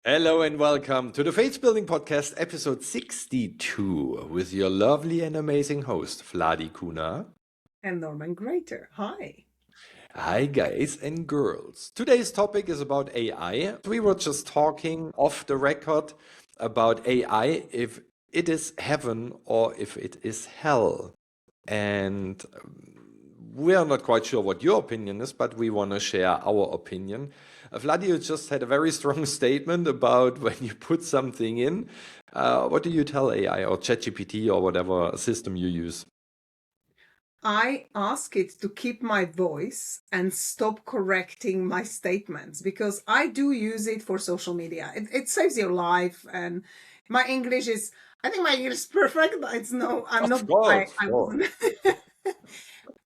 Hello and welcome to the Faith Building Podcast, episode 62, with your lovely and amazing host, Vladi Kuna. And Norman Greater. Hi. Hi, guys and girls. Today's topic is about AI. We were just talking off the record about AI, if it is heaven or if it is hell. And we are not quite sure what your opinion is, but we want to share our opinion. Vladio just had a very strong statement about when you put something in. What do you tell AI or ChatGPT or whatever system you use? I ask it to keep my voice and stop correcting my statements because I do use it for social media. It saves your life, and my English is, I think my English is perfect, but it's no, I'm Of not, course, I sure. wasn't,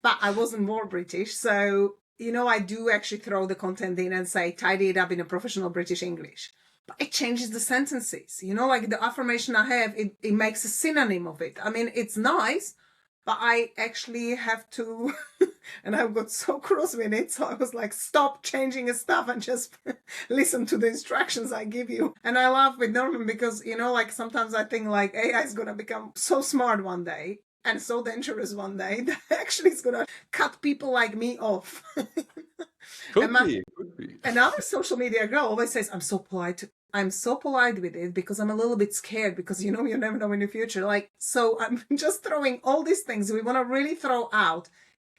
but I wasn't more British. So, I do actually throw the content in and say, tidy it up in a professional British English. But it changes the sentences, like the affirmation I have, it makes a synonym of it. I mean, it's nice, but I actually have to, and I got so cross with it. So I was like, stop changing stuff and just listen to the instructions I give you. And I laugh with Norman because, like sometimes I think like AI is going to become so smart one day and so dangerous one day that actually it's going to cut people like me off. And Could be, could be. another social media girl always says, I'm so polite with it because I'm a little bit scared because you never know in the future. Like, so I'm just throwing all these things. We want to really throw out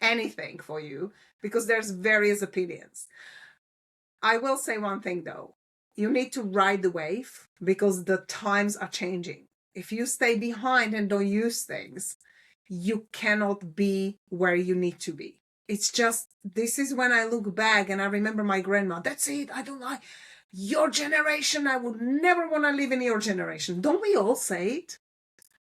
anything for you because there's various opinions. I will say one thing though. You need to ride the wave because the times are changing. If you stay behind and don't use things, you cannot be where you need to be. It's just, this is when I look back and I remember my grandma. That's it. I don't like your generation. I would never want to live in your generation. Don't we all say it?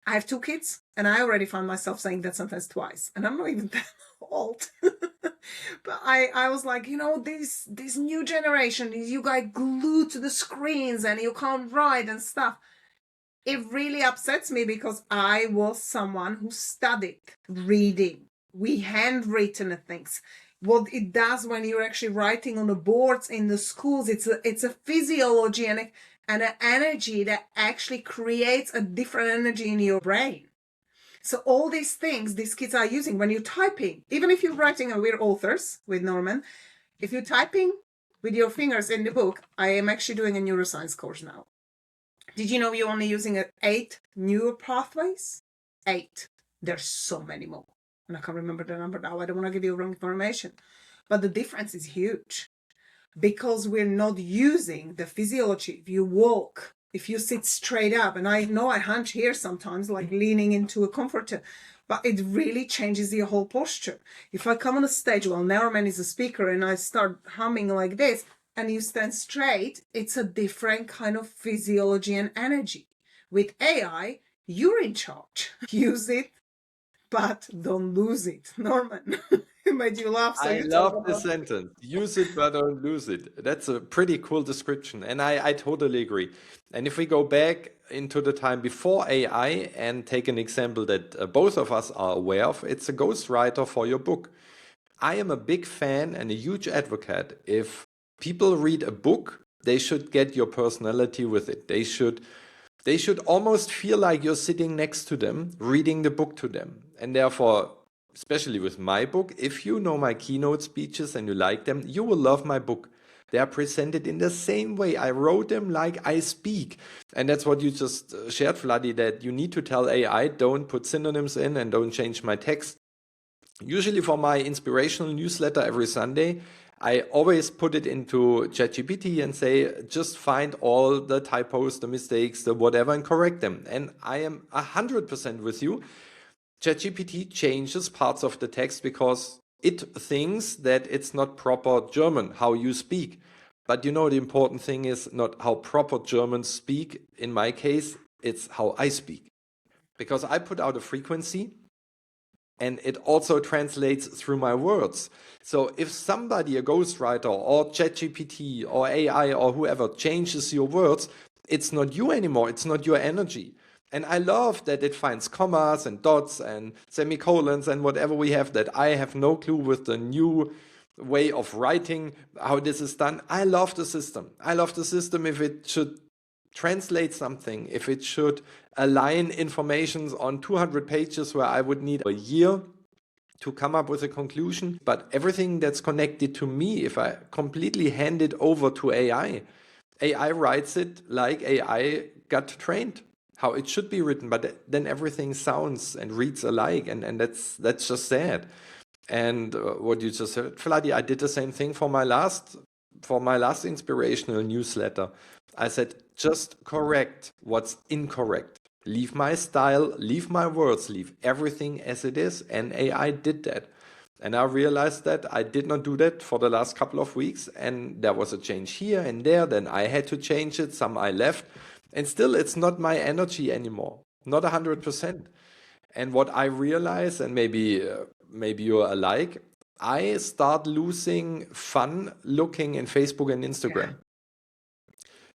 I have 2 kids and I already found myself saying that sometimes twice. And I'm not even that old. But I was like, this new generation, you guys glued to the screens and you can't write and stuff. It really upsets me because I was someone who studied reading. We handwritten things. What it does when you're actually writing on the boards in the schools, it's a physiology and an energy that actually creates a different energy in your brain. So all these things these kids are using when you're typing, even if you're writing, and we're authors with Norman, if you're typing with your fingers in the book, I am actually doing a neuroscience course now. Did you know you're only using 8 neural pathways? 8. There's so many more. And I can't remember the number now. I don't want to give you wrong information. But the difference is huge because we're not using the physiology. If you walk, if you sit straight up, and I know I hunch here sometimes, like leaning into a comforter, but it really changes your whole posture. If I come on a stage while Neuroman is a speaker and I start humming like this, and you stand straight, it's a different kind of physiology and energy. With AI, you're in charge. Use it, but don't lose it. Norman, it made you laugh, so I you talk love the about it. sentence. Use it, but don't lose it. That's a pretty cool description. And I totally agree. And if we go back into the time before AI and take an example that both of us are aware of, it's a ghostwriter for your book. I am a big fan and a huge advocate. If people read a book, they should get your personality with it. They should almost feel like you're sitting next to them, reading the book to them. And therefore, especially with my book, if you know my keynote speeches and you like them, you will love my book. They are presented in the same way. I wrote them like I speak. And that's what you just shared, Vladi, that you need to tell AI, don't put synonyms in and don't change my text. Usually for my inspirational newsletter every Sunday, I always put it into ChatGPT and say, just find all the typos, the mistakes, the whatever, and correct them. And I am 100% with you. ChatGPT changes parts of the text because it thinks that it's not proper German, how you speak. But the important thing is not how proper Germans speak. In my case, it's how I speak. Because I put out a frequency and it also translates through my words. So if somebody, a ghostwriter or ChatGPT or AI or whoever changes your words, it's not you anymore, it's not your energy. And I love that it finds commas and dots and semicolons and whatever we have that I have no clue with the new way of writing, how this is done. I love the system. I love the system if it should translate something, if it should align informations on 200 pages where I would need a year to come up with a conclusion. But everything that's connected to me, if I completely hand it over to AI, AI writes it like AI got trained, how it should be written, but then everything sounds and reads alike, and that's just sad. And what you just said, Vladi, I did the same thing for my last inspirational newsletter. I said, just correct what's incorrect. Leave my style, leave my words, leave everything as it is. And AI did that. And I realized that I did not do that for the last couple of weeks. And there was a change here and there. Then I had to change it. Some I left. And still, it's not my energy anymore. Not 100%. And what I realize, and maybe you're alike, I start losing fun looking in Facebook and Instagram.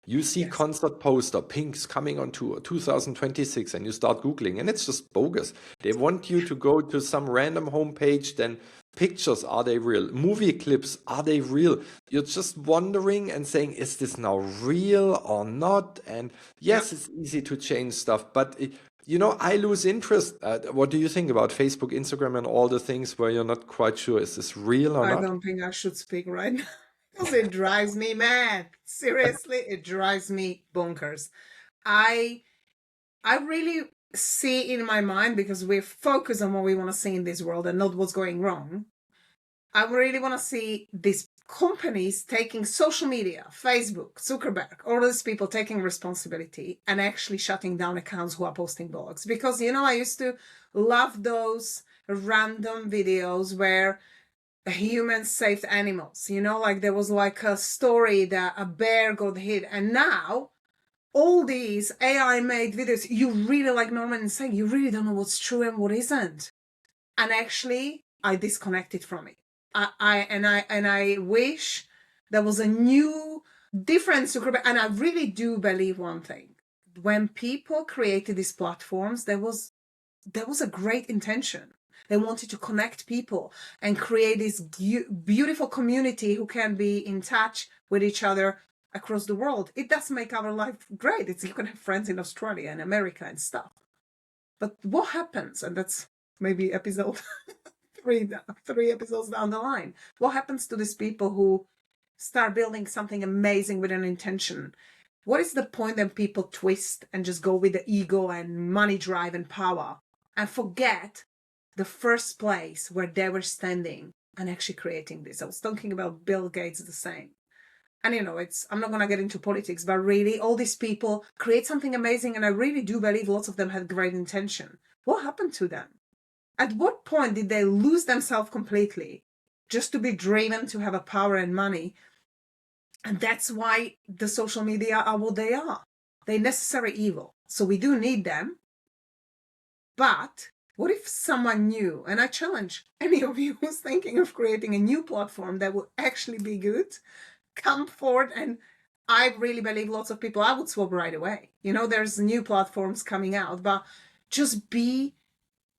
You see Yes. concert poster, Pink's coming on tour 2026, and you start Googling, and it's just bogus. They want you to go to some random homepage, then pictures, are they real? Movie clips, are they real? You're just wondering and saying, is this now real or not? And yes, it's easy to change stuff, but I lose interest. What do you think about Facebook, Instagram, and all the things where you're not quite sure, is this real or I not? don't think I should speak right now because it drives me mad. Seriously, it drives me bonkers. I really see in my mind, because we're focused on what we want to see in this world and not what's going wrong. I really want to see these companies taking social media, Facebook, Zuckerberg, all these people taking responsibility and actually shutting down accounts who are posting blogs. Because, I used to love those random videos where humans saved animals, like there was like a story that a bear got hit. And now all these AI made videos, you really, like Norman is saying, you really don't know what's true and what isn't. And actually, I disconnected from it. I wish there was a new, different Zuckerberg. And I really do believe one thing: when people created these platforms, there was a great intention. They wanted to connect people and create this beautiful community who can be in touch with each other across the world. It does make our life great. You can have friends in Australia and America and stuff. But what happens? And that's maybe episode three episodes down the line. What happens to these people who start building something amazing with an intention? What is the point that people twist and just go with the ego and money drive and power and forget the first place where they were standing and actually creating this? I was talking about Bill Gates the same. And I'm not going to get into politics, but really all these people create something amazing. And I really do believe lots of them had great intention. What happened to them? At what point did they lose themselves completely just to be driven to have a power and money? And that's why the social media are what they are. They're necessary evil. So we do need them. But what if someone new, and I challenge any of you who's thinking of creating a new platform that will actually be good, come forward. And I really believe lots of people, I would swap right away. There's new platforms coming out, but just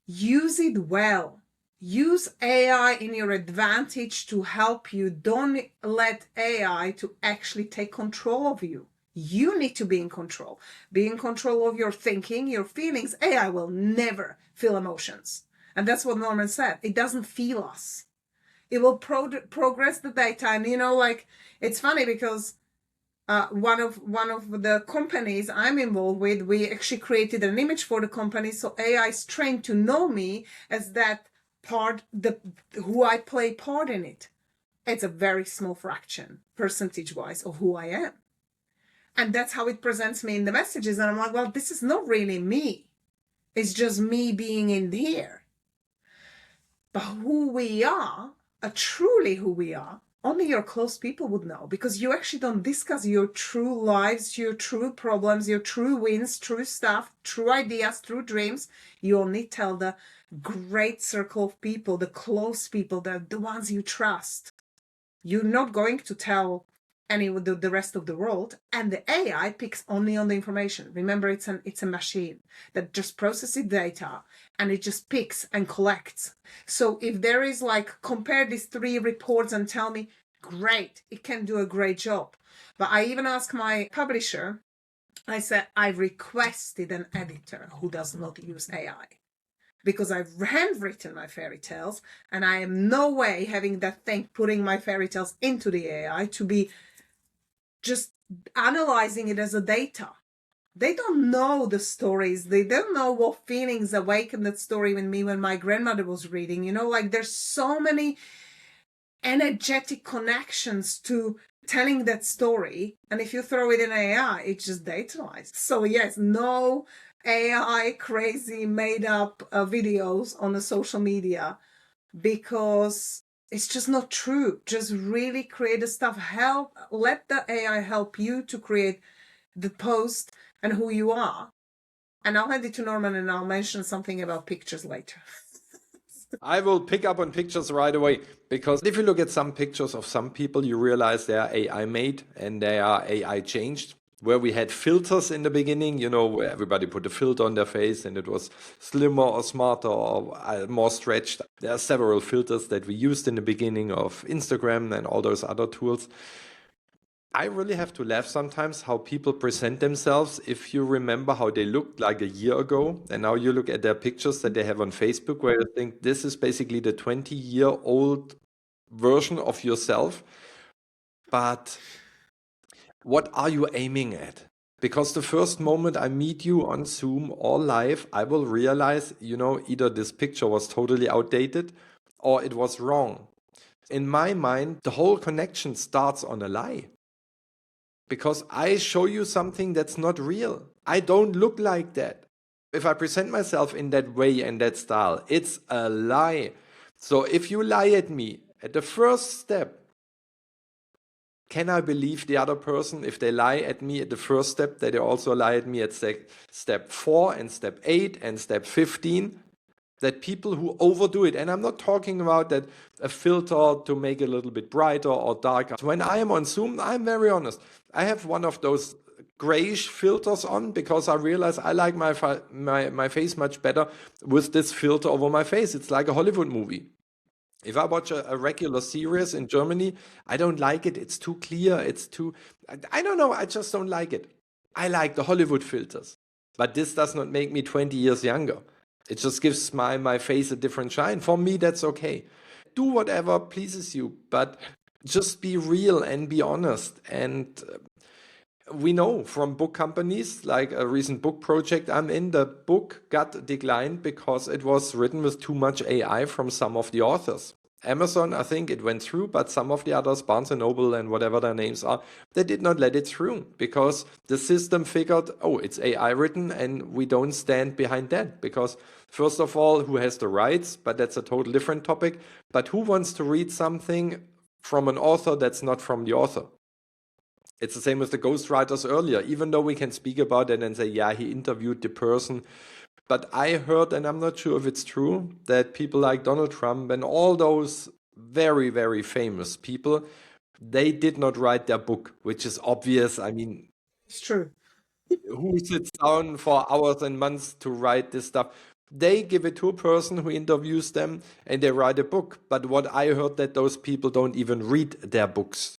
use it well. Use AI in your advantage to help you. Don't let AI to actually take control of you. You need to be in control. Be in control of your thinking, your feelings. AI will never feel emotions. And that's what Norman said. It doesn't feel us. It will progress the data. And, it's funny because one of the companies I'm involved with, we actually created an image for the company. So AI is trained to know me as that part, who I play part in it. It's a very small fraction, percentage-wise, of who I am. And that's how it presents me in the messages. And I'm like, well, this is not really me. It's just me being in here. But who we are, truly who we are, only your close people would know, because you actually don't discuss your true lives, your true problems, your true wins, true stuff, true ideas, true dreams. You only tell the great circle of people, the close people, the ones you trust. You're not going to tell any of the rest of the world, and the AI picks only on the information. Remember, it's a machine that just processes data and it just picks and collects. So if there is like, compare these 3 reports and tell me, great, it can do a great job. But I even asked my publisher, I said, I've requested an editor who does not use AI, because I've handwritten my fairy tales and I am no way having that thing putting my fairy tales into the AI to be just analyzing it as a data. They don't know the stories. They don't know what feelings awakened that story in me when my grandmother was reading. You know, like there's so many energetic connections to telling that story. And if you throw it in AI, it's just dataized. So yes, no AI crazy made up videos on the social media, because it's just not true. Just really create the stuff. Let the AI help you to create the post and who you are. And I'll hand it to Norman and I'll mention something about pictures later. I will pick up on pictures right away, because if you look at some pictures of some people, you realize they are AI made and they are AI changed. Where we had filters in the beginning, you know, where everybody put a filter on their face and it was slimmer or smarter or more stretched. There are several filters that we used in the beginning of Instagram and all those other tools. I really have to laugh sometimes how people present themselves. If you remember how they looked like a year ago, and now you look at their pictures that they have on Facebook, where you think this is basically the 20-year-old version of yourself. But what are you aiming at? Because the first moment I meet you on Zoom or live, I will realize, you know, either this picture was totally outdated or it was wrong. In my mind, the whole connection starts on a lie. Because I show you something that's not real. I don't look like that. If I present myself in that way and that style, it's a lie. So if you lie at me at the first step, can I believe the other person if they lie at me at the first step, that they also lie at me at step 4 and step 8 and step 15? That people who overdo it, and I'm not talking about that a filter to make it a little bit brighter or darker. When I am on Zoom, I'm very honest. I have one of those grayish filters on because I realize I like my face much better with this filter over my face. It's like a Hollywood movie. If I watch a regular series in Germany, I don't like it. It's too clear. It's too, I don't know. I just don't like it. I like the Hollywood filters, but this does not make me 20 years younger. It just gives my face a different shine. For me, that's okay. Do whatever pleases you, but just be real and be honest. And we know from book companies, like a recent book project I'm in, the book got declined because it was written with too much AI from some of the authors. Amazon, I think it went through, but some of the others, Barnes & Noble and whatever their names are, they did not let it through because the system figured, oh, it's AI written and we don't stand behind that. Because first of all, who has the rights? But that's a total different topic. But who wants to read something from an author that's not from the author? It's the same with the ghostwriters earlier, even though we can speak about it and say, yeah, he interviewed the person. But I heard, and I'm not sure if it's true, that people like Donald Trump and all those very, very famous people, they did not write their book, which is obvious. I mean, It's true. who sits down for hours and months to write this stuff? They give it to a person who interviews them and they write a book. But what I heard that those people don't even read their books.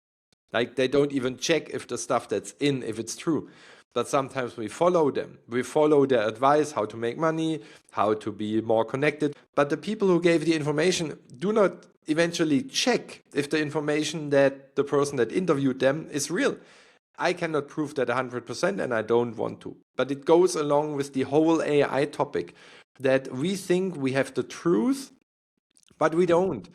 Like they don't even check if the stuff that's in, if it's true. But sometimes we follow them. We follow their advice, how to make money, how to be more connected. But the people who gave the information do not eventually check if the information that the person that interviewed them is real. I cannot prove that 100% and I don't want to. But it goes along with the whole AI topic that we think we have the truth, but we don't.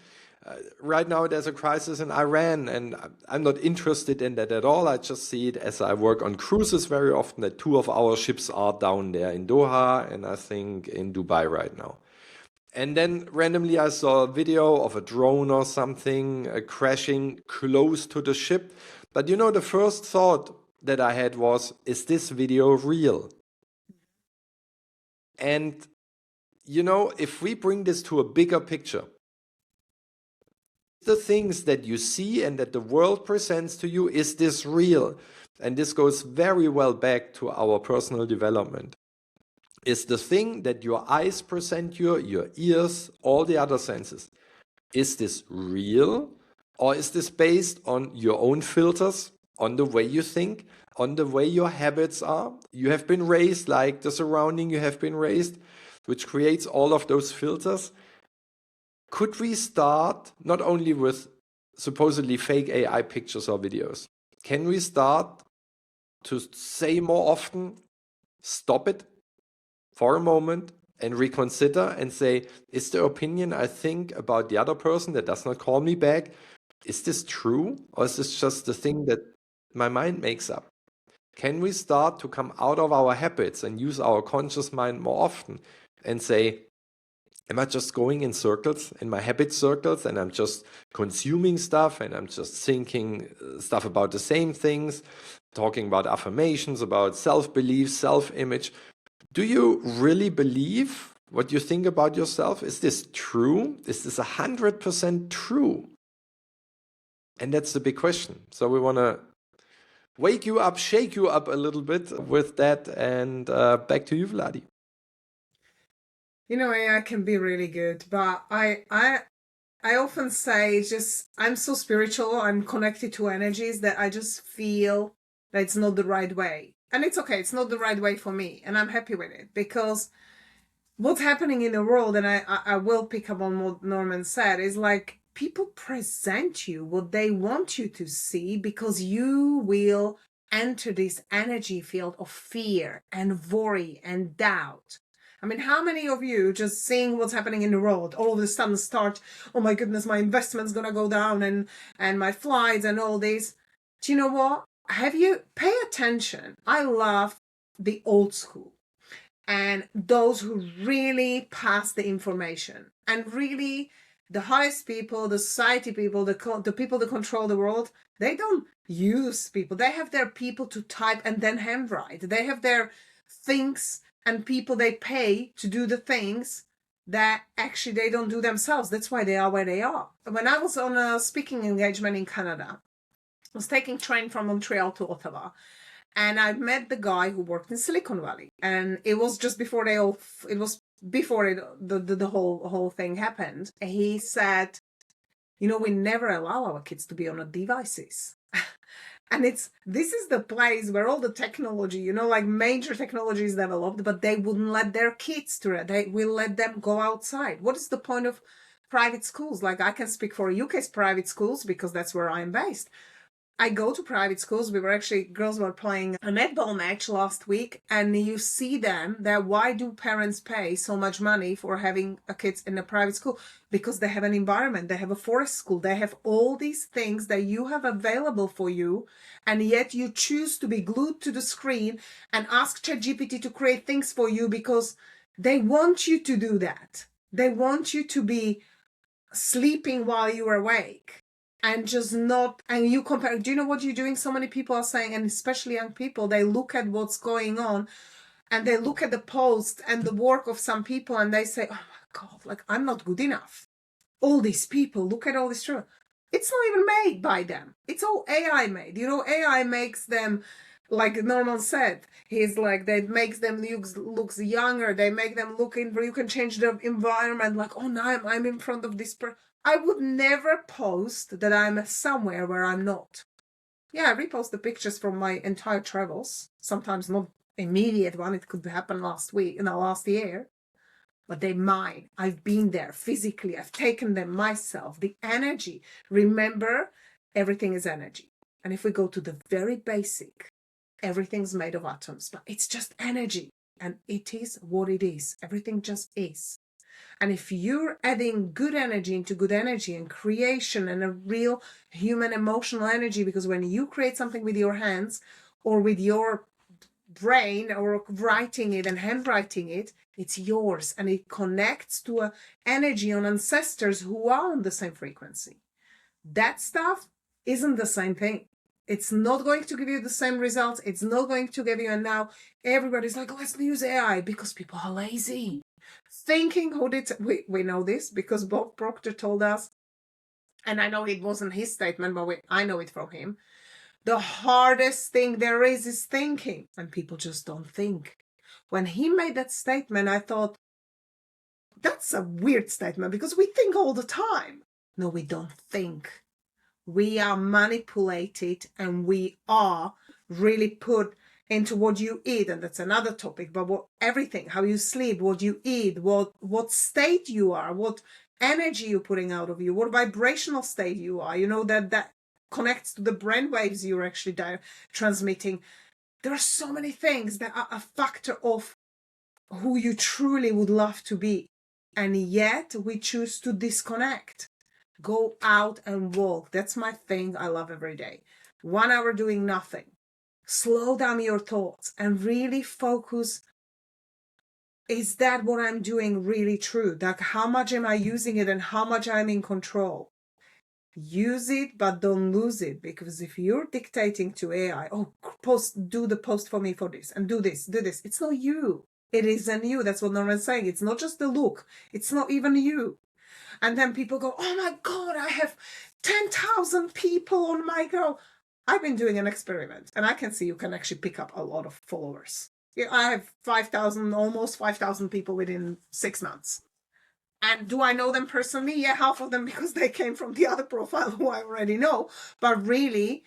Right now there's a crisis in Iran and I'm not interested in that at all. I just see it as I work on cruises very often that 2 of our ships are down there in Doha and I think in Dubai right now. And then randomly I saw a video of a drone or something crashing close to the ship. But you know, the first thought that I had was, is this video real? And you know, if we bring this to a bigger picture, the things that you see and that the world presents to you, is this real? And this goes very well back to our personal development. Is the thing that your eyes present you, your ears, all the other senses, is this real? Or is this based on your own filters, on the way you think, on the way your habits are? You have been raised like the surrounding you have been raised, which creates all of those filters. Could we start not only with supposedly fake AI pictures or videos? Can we start to say more often, stop it for a moment and reconsider and say, is the opinion I think about the other person that does not call me back, is this true? Or is this just the thing that my mind makes up? Can we start to come out of our habits and use our conscious mind more often and say, am I just going in circles, in my habit circles, and I'm just consuming stuff and I'm just thinking stuff about the same things, talking about affirmations, about self-belief, self-image? Do you really believe what you think about yourself? Is this true? Is this 100% true? And that's the big question. So we want to wake you up, shake you up a little bit with that. And back to you, Vladi. You know, AI can be really good, but I often say just I'm so spiritual, I'm connected to energies that I just feel that it's not the right way. And it's okay, it's not the right way for me, and I'm happy with it, because what's happening in the world, and I will pick up on what Norman said, is like people present you what they want you to see, because you will enter this energy field of fear and worry and doubt. I mean, how many of you just seeing what's happening in the world, all of a sudden start, oh my goodness, my investment's gonna go down and my flights and all this. Do you know what? Have you pay attention? I love the old school and those who really pass the information, and really the highest people, the society people, the people that control the world, they don't use people. They have their people to type and then handwrite. They have their things and people they pay to do the things that actually they don't do themselves. That's why they are where they are. When I was on a speaking engagement in Canada, I was taking train from Montreal to Ottawa, and I met the guy who worked in Silicon Valley, and it was just before the whole thing happened. He said, you know, we never allow our kids to be on devices. And this is the place where all the technology, you know, like major technology is developed, but they wouldn't let their kids to it. They will let them go outside. What is the point of private schools? Like, I can speak for UK's private schools because that's where I'm based. I go to private schools. Girls were playing a netball match last week, and you see them that why do parents pay so much money for having a kids in a private school? Because they have an environment, they have a forest school, they have all these things that you have available for you, and yet you choose to be glued to the screen and ask ChatGPT to create things for you because they want you to do that. They want you to be sleeping while you are awake. And just not, and you compare, do you know what you're doing? So many people are saying, and especially young people, they look at what's going on and they look at the post and the work of some people and they say, oh my God, like, I'm not good enough. All these people, look at all this truth. It's not even made by them. It's all AI made. You know, AI makes them, like Norman said, he's like, that makes them looks younger. They make them look in, you can change the environment. Like, oh, now I'm in front of this person. I would never post that I'm somewhere where I'm not. Yeah, I repost the pictures from my entire travels. Sometimes not immediate one. It could happen last year. But they're mine. I've been there physically. I've taken them myself. The energy. Remember, everything is energy. And if we go to the very basic, everything's made of atoms. But it's just energy. And it is what it is. Everything just is. And if you're adding good energy into good energy and creation and a real human emotional energy, because when you create something with your hands or with your brain or writing it and handwriting it, it's yours and it connects to an energy on ancestors who are on the same frequency. That stuff isn't the same thing. It's not going to give you the same results. It's not going to give you, and now everybody's like, let's use AI because people are lazy. Thinking we know this because Bob Proctor told us and I know it wasn't his statement, but I know it from him. The hardest thing there is thinking, and people just don't think. When he made that statement, I thought, that's a weird statement because we think all the time. No, we don't think. We are manipulated and we are really put into what you eat, and that's another topic, but everything, how you sleep, what you eat, what state you are, what energy you're putting out of you, what vibrational state you are, that connects to the brain waves you're actually transmitting. There are so many things that are a factor of who you truly would love to be, and yet we choose to disconnect. Go out and walk. That's my thing I love every day. 1 hour doing nothing. Slow down your thoughts and really focus. Is that what I'm doing really true? Like, how much am I using it and how much I'm in control? Use it, but don't lose it. Because if you're dictating to AI, do the post for me for this and do this. It's not you. It isn't you. That's what Norman's saying. It's not just the look. It's not even you. And then people go, oh my God, I have 10,000 people on my girl. I've been doing an experiment and I can see you can actually pick up a lot of followers. I have 5,000, almost 5,000 people within 6 months. And do I know them personally? Yeah, half of them because they came from the other profile who I already know. But really,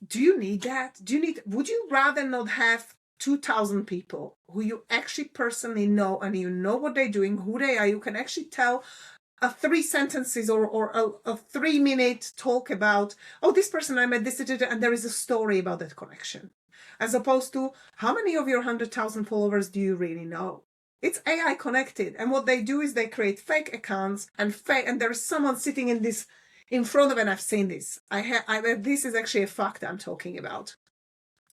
do you need that? Would you rather not have 2,000 people who you actually personally know and you know what they're doing, who they are? You can actually tell a 3 sentences or a 3-minute talk about, this person I met, this, and there is a story about that connection. As opposed to, how many of your 100,000 followers do you really know? It's AI connected. And what they do is they create fake accounts and there's someone sitting in front of, and I've seen this. This is actually a fact I'm talking about.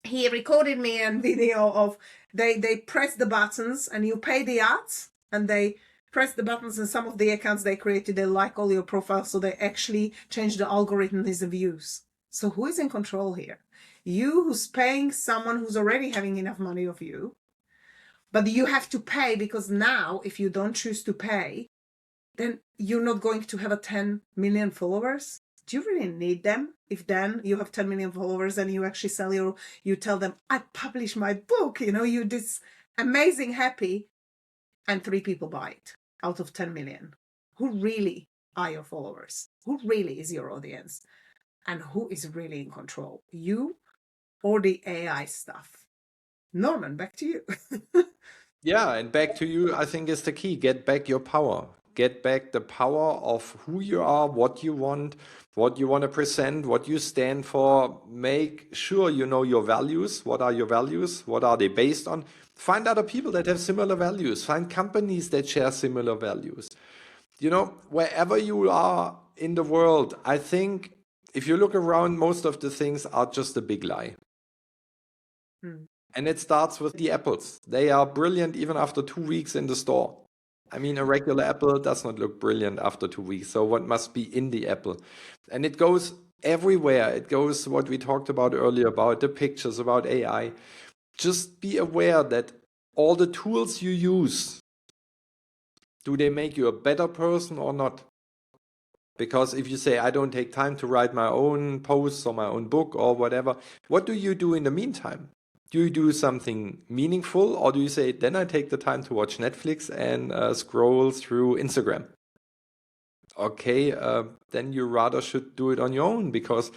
He recorded me a video of they press the buttons and you pay the ads and they press the buttons, and some of the accounts they created, they like all your profiles, so they actually change the algorithms of views. So who is in control here? You, who's paying someone who's already having enough money of you, but you have to pay because now if you don't choose to pay, then you're not going to have a 10 million followers. Do you really need them? If then you have 10 million followers and you actually you tell them, I published my book, you this amazing happy, and 3 people buy it out of 10 million. Who really are your followers? Who really is your audience? And who is really in control? You or the AI stuff? Norman, back to you. Yeah, and back to you, I think is the key. Get back your power. Get back the power of who you are, what you want to present, what you stand for. Make sure you know your values. What are your values? What are they based on? Find other people that have similar values. Find companies that share similar values. Wherever you are in the world, I think if you look around, most of the things are just a big lie. And it starts with the apples. They are brilliant even after 2 weeks in the store. I mean, a regular apple does not look brilliant after 2 weeks. So what must be in the apple? And it goes everywhere. It goes what we talked about earlier about the pictures, about AI. Just be aware that all the tools you use, do they make you a better person or not? Because if you say, I don't take time to write my own posts or my own book or whatever, what do you do in the meantime? Do you do something meaningful, or do you say, then I take the time to watch Netflix and scroll through Instagram? Okay, then you rather should do it on your own, because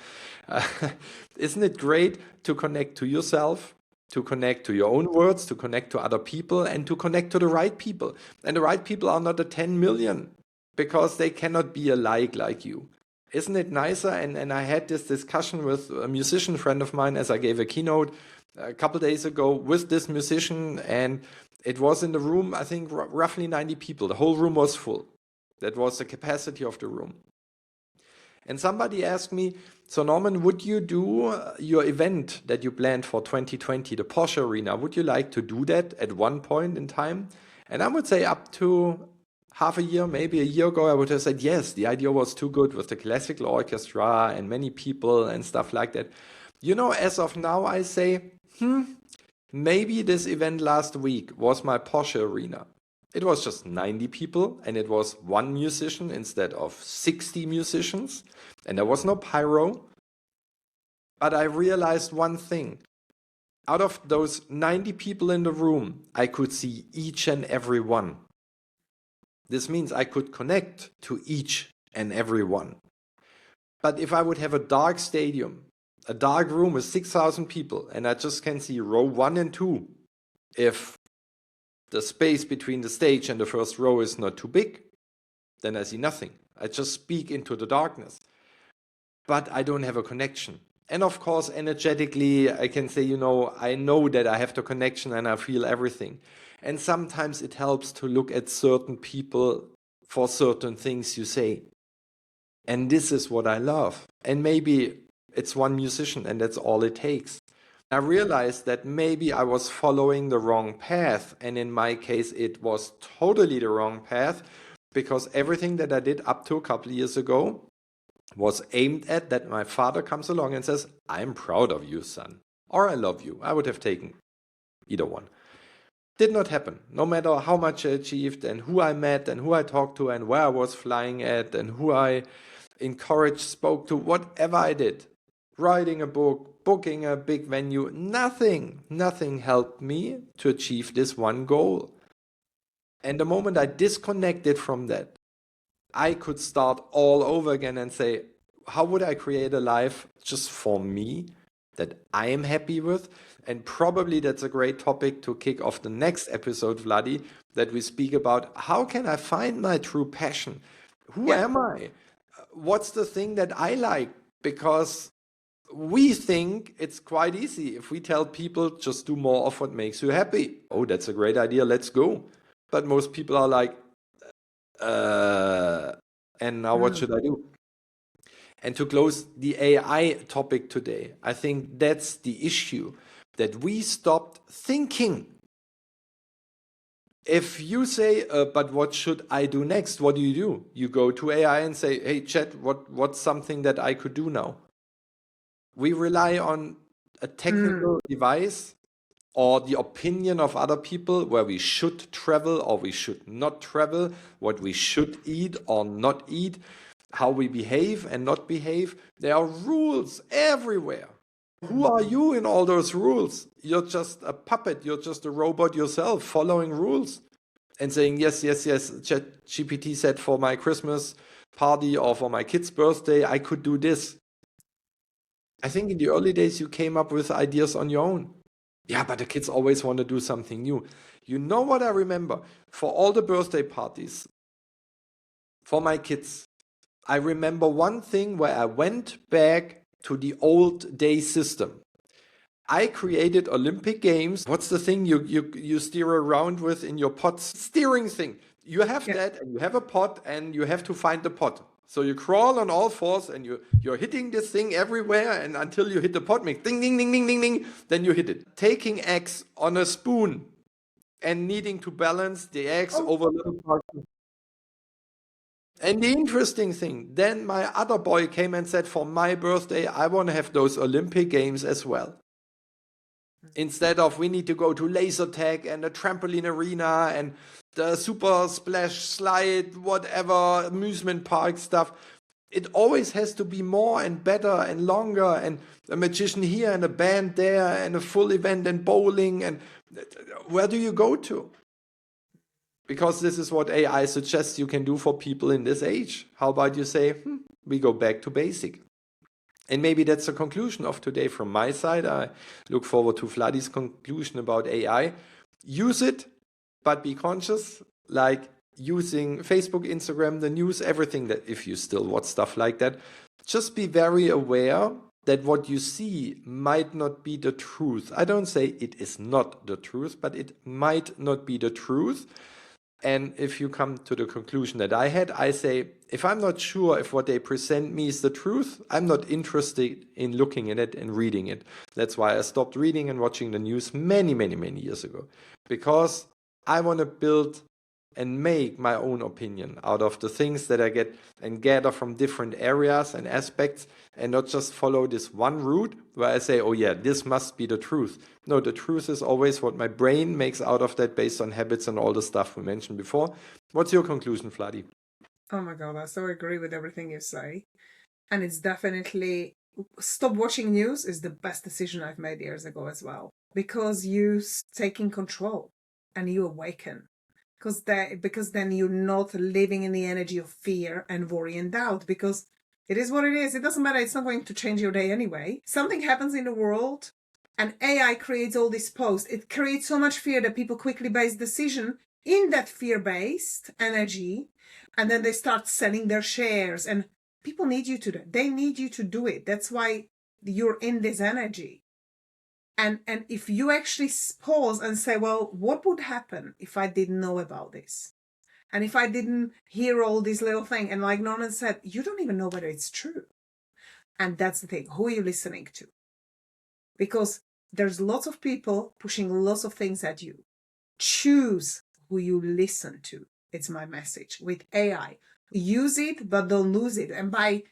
isn't it great to connect to yourself, to connect to your own words, to connect to other people, and to connect to the right people? And the right people are not the 10 million, because they cannot be alike like you. Isn't it nicer? And I had this discussion with a musician friend of mine as I gave a keynote a couple days ago with this musician, and it was in the room, I think roughly 90 people. The whole room was full. That was the capacity of the room. And somebody asked me, so Norman, would you do your event that you planned for 2020, the Porsche Arena, would you like to do that at one point in time? And I would say up to half a year, maybe a year ago, I would have said, yes, the idea was too good with the classical orchestra and many people and stuff like that. As of now, I say, maybe this event last week was my Porsche Arena. It was just 90 people, and it was one musician instead of 60 musicians, and there was no pyro. But I realized one thing. Out of those 90 people in the room, I could see each and every one. This means I could connect to each and every one. But if I would have a dark stadium, a dark room with 6,000 people, and I just can see row 1 and 2, if the space between the stage and the first row is not too big, then I see nothing. I just speak into the darkness. But I don't have a connection. And of course, energetically, I can say, I know that I have the connection and I feel everything. And sometimes it helps to look at certain people for certain things you say. And this is what I love. And maybe it's one musician and that's all it takes. I realized that maybe I was following the wrong path. And in my case, it was totally the wrong path, because everything that I did up to a couple of years ago was aimed at that my father comes along and says, I'm proud of you, son, or I love you. I would have taken either one. Did not happen. No matter how much I achieved and who I met and who I talked to and where I was flying at and who I encouraged, spoke to, whatever I did, writing a book, booking a big venue, nothing helped me to achieve this one goal. And the moment I disconnected from that, I could start all over again and say, how would I create a life just for me that I am happy with? And probably that's a great topic to kick off the next episode, Vladi, that we speak about. How can I find my true passion? Who am I? What's the thing that I like? Because we think it's quite easy. If we tell people just do more of what makes you happy. Oh, that's a great idea. Let's go. But most people are like, and now what should I do? And to close the AI topic today, I think that's the issue, that we stopped thinking. If you say, but what should I do next? What do? You go to AI and say, hey, chat, what's something that I could do now? We rely on a technical device or the opinion of other people where we should travel or we should not travel, what we should eat or not eat, how we behave and not behave. There are rules everywhere. Who are you in all those rules? You're just a puppet. You're just a robot yourself following rules and saying, yes, ChatGPT said for my Christmas party or for my kid's birthday, I could do this. I think in the early days, you came up with ideas on your own. Yeah, but the kids always want to do something new. You know what I remember? For all the birthday parties, for my kids, I remember one thing where I went back to the old day system. I created Olympic Games. What's the thing you steer around with in your pot? Steering thing. You have that, and you have a pot, and you have to find the pot. So you crawl on all fours, and you're hitting this thing everywhere, and until you hit the pot, make ding, ding, ding, ding, ding, ding, then you hit it. Taking eggs on a spoon and needing to balance the eggs over little parts. And the interesting thing, then my other boy came and said, for my birthday, I want to have those Olympic Games as well. Instead of we need to go to laser tag and a trampoline arena and the super splash slide, whatever, amusement park stuff. It always has to be more and better and longer, and a magician here and a band there and a full event and bowling. And where do you go to? Because this is what AI suggests you can do for people in this age. How about you say, we go back to basic? And maybe that's the conclusion of today from my side. I look forward to Vladi's conclusion about AI. Use it, but be conscious, like using Facebook, Instagram, the news, everything, that if you still watch stuff like that, just be very aware that what you see might not be the truth. I don't say it is not the truth, but it might not be the truth. And if you come to the conclusion that I had, I say, if I'm not sure if what they present me is the truth, I'm not interested in looking at it and reading it. That's why I stopped reading and watching the news many, many, many years ago. Because I want to build and make my own opinion out of the things that I get and gather from different areas and aspects, and not just follow this one route where I say, oh yeah, this must be the truth. No, the truth is always what my brain makes out of that based on habits and all the stuff we mentioned before. What's your conclusion, Vladi? Oh my God, I so agree with everything you say. And it's definitely, stop watching news is the best decision I've made years ago as well. Because you taking control and you awaken. Because then you're not living in the energy of fear and worry and doubt, because it is what it is. It doesn't matter. It's not going to change your day anyway. Something happens in the world and AI creates all these posts. It creates so much fear that people quickly base decision in that fear-based energy. And then they start selling their shares, and people need you to do it. They need you to do it. That's why you're in this energy. And if you actually pause and say, well, what would happen if I didn't know about this? And if I didn't hear all these little things? And like Norman said, you don't even know whether it's true. And that's the thing. Who are you listening to? Because there's lots of people pushing lots of things at you. Choose who you listen to. It's my message with AI. Use it, but don't lose it. And by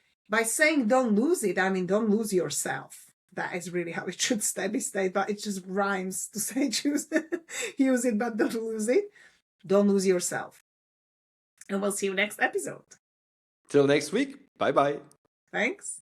saying don't lose it, I mean don't lose yourself. That is really how it should be stated, but it just rhymes to say choose, use it, but don't lose it. Don't lose yourself. And we'll see you next episode. Till next week. Bye-bye. Thanks.